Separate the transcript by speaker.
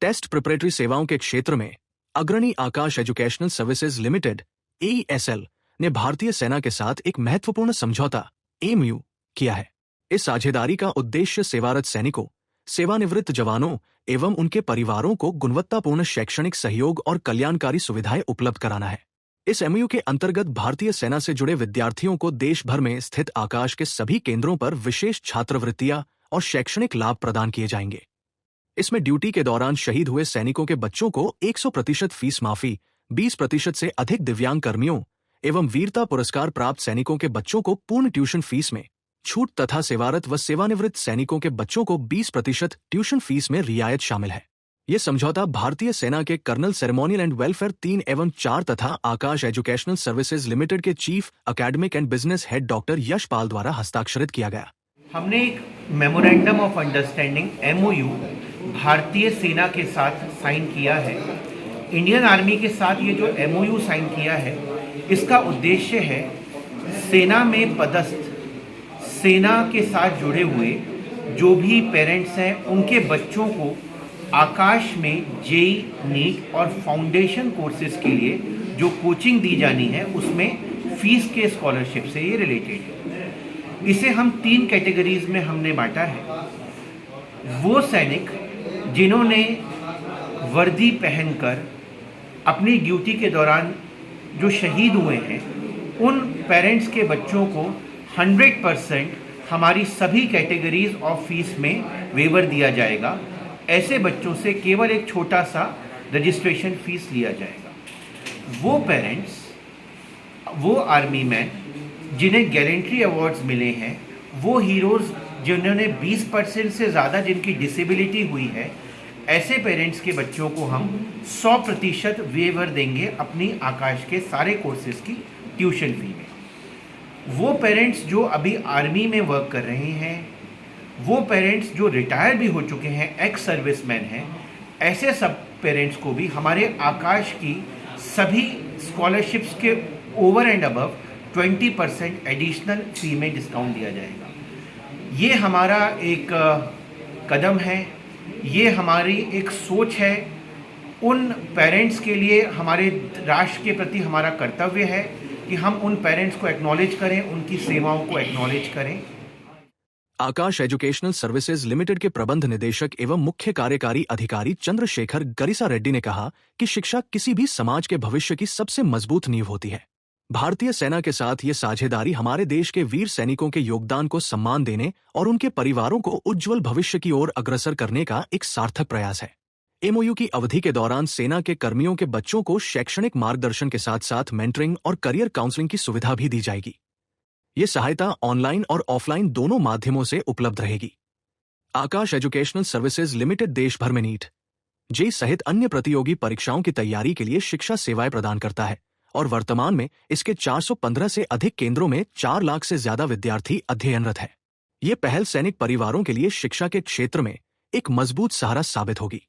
Speaker 1: Test preparatory सेवाओं के क्षेत्र में अग्रणी आकाश एजुकेशनल सर्विसेज लिमिटेड (AESL) ने भारतीय सेना के साथ एक महत्वपूर्ण समझौता (MOU) किया है। इस साझेदारी का उद्देश्य सेवारत सैनिकों, सेवानिवृत्त जवानों एवं उनके परिवारों को गुणवत्तापूर्ण शैक्षणिक सहयोग और कल्याणकारी सुविधाएं उपलब्ध कराना है। इस MOU के अंतर्गत भारतीय सेना से जुड़े विद्यार्थियों को देश भर में स्थित आकाश के सभी केंद्रों पर विशेष छात्रवृत्तियां और शैक्षणिक लाभ प्रदान किए जाएंगे। इसमें ड्यूटी के दौरान शहीद हुए सैनिकों के बच्चों को 100% फीस माफी, 20% से अधिक दिव्यांग कर्मियों एवं वीरता पुरस्कार प्राप्त सैनिकों के बच्चों को पूर्ण ट्यूशन फीस में छूट तथा सेवारत व सेवानिवृत्त सैनिकों के बच्चों को 20% ट्यूशन फीस में रियायत शामिल है। ये समझौता भारतीय सेना के कर्नल सेरेमोनियल एंड वेलफेयर 3 एवं 4 तथा आकाश एजुकेशनल सर्विसेज लिमिटेड के chief academic and business head doctor Yashpal द्वारा हस्ताक्षरित किया गया।
Speaker 2: हमने एक मेमोरेंडम ऑफ अंडरस्टैंडिंग MOU भारतीय सेना के साथ साइन किया है। इंडियन आर्मी के साथ ये जो MOU साइन किया है, इसका उद्देश्य है सेना में पदस्थ, सेना के साथ जुड़े हुए जो भी पेरेंट्स हैं, उनके बच्चों को आकाश में JEE, नीट और फाउंडेशन कोर्सेज के लिए जो कोचिंग दी जानी है, उसमें फीस के स्कॉलरशिप से ये रिलेटेड है। इसे हम 3 कैटेगरीज में हमने बांटा है। वो सैनिक जिन्होंने वर्दी पहनकर अपनी ड्यूटी के दौरान जो शहीद हुए हैं, उन पेरेंट्स के बच्चों को 100% हमारी सभी कैटेगरीज ऑफ फीस में वेवर दिया जाएगा। ऐसे बच्चों से केवल एक छोटा सा रजिस्ट्रेशन फीस लिया जाएगा। वो पेरेंट्स, वो आर्मी मैन जिन्हें गैलेंट्री अवार्ड्स मिले हैं, वो हीरोज़ जिन्होंने 20% से ज़्यादा जिनकी डिसेबिलिटी हुई है, ऐसे पेरेंट्स के बच्चों को हम 100% वेवर देंगे अपनी आकाश के सारे कोर्सेज की ट्यूशन फी में। वो पेरेंट्स जो अभी आर्मी में वर्क कर रहे हैं, वो पेरेंट्स जो रिटायर भी हो चुके हैं, एक्स सर्विसमैन हैं, ऐसे सब पेरेंट्स को भी हमारे आकाश की सभी स्कॉलरशिप्स के ओवर एंड अबव 20% एडिशनल फी में डिस्काउंट दिया जाएगा। ये हमारा एक कदम है, ये हमारी एक सोच है। उन पेरेंट्स के लिए हमारे राष्ट्र के प्रति हमारा कर्तव्य है कि हम उन पेरेंट्स को एक्नॉलेज करें, उनकी सेवाओं को एक्नॉलेज करें।
Speaker 1: आकाश एजुकेशनल सर्विसेज लिमिटेड के प्रबंध निदेशक एवं मुख्य कार्यकारी अधिकारी चंद्रशेखर गरिसा रेड्डी ने कहा कि शिक्षा किसी भी समाज के भविष्य की सबसे मजबूत नींव होती है। भारतीय सेना के साथ ये साझेदारी हमारे देश के वीर सैनिकों के योगदान को सम्मान देने और उनके परिवारों को उज्जवल भविष्य की ओर अग्रसर करने का एक सार्थक प्रयास है। MOU की अवधि के दौरान सेना के कर्मियों के बच्चों को शैक्षणिक मार्गदर्शन के साथ साथ मेंटरिंग और करियर काउंसलिंग की सुविधा भी दी जाएगी। ये सहायता ऑनलाइन और ऑफलाइन दोनों माध्यमों से उपलब्ध रहेगी। आकाश एजुकेशनल सर्विसेज लिमिटेड देश भर में नीट, JEE सहित अन्य प्रतियोगी परीक्षाओं की तैयारी के लिए शिक्षा सेवाएं प्रदान करता है और वर्तमान में इसके 415 से अधिक केंद्रों में 4 लाख से ज्यादा विद्यार्थी अध्ययनरत है। ये पहल सैनिक परिवारों के लिए शिक्षा के क्षेत्र में एक मजबूत सहारा साबित होगी।